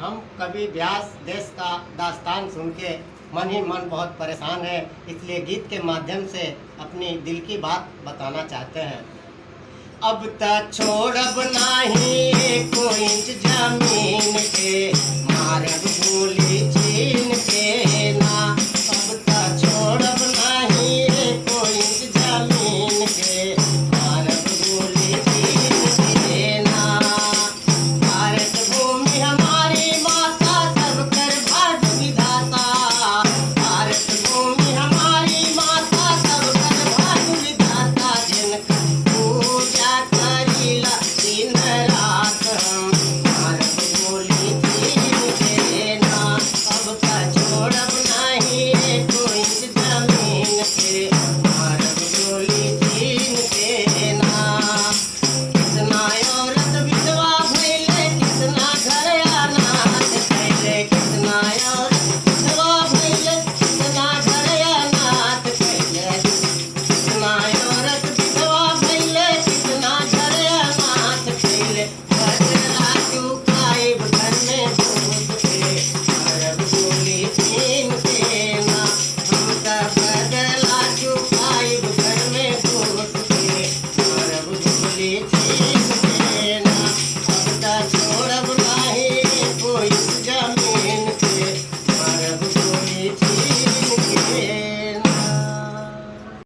हम कवि व्यास देश का दास्तान सुन के मन ही मन बहुत परेशान है, इसलिए गीत के माध्यम से अपनी दिल की बात बताना चाहते हैं। अब तक छोड़ब नाही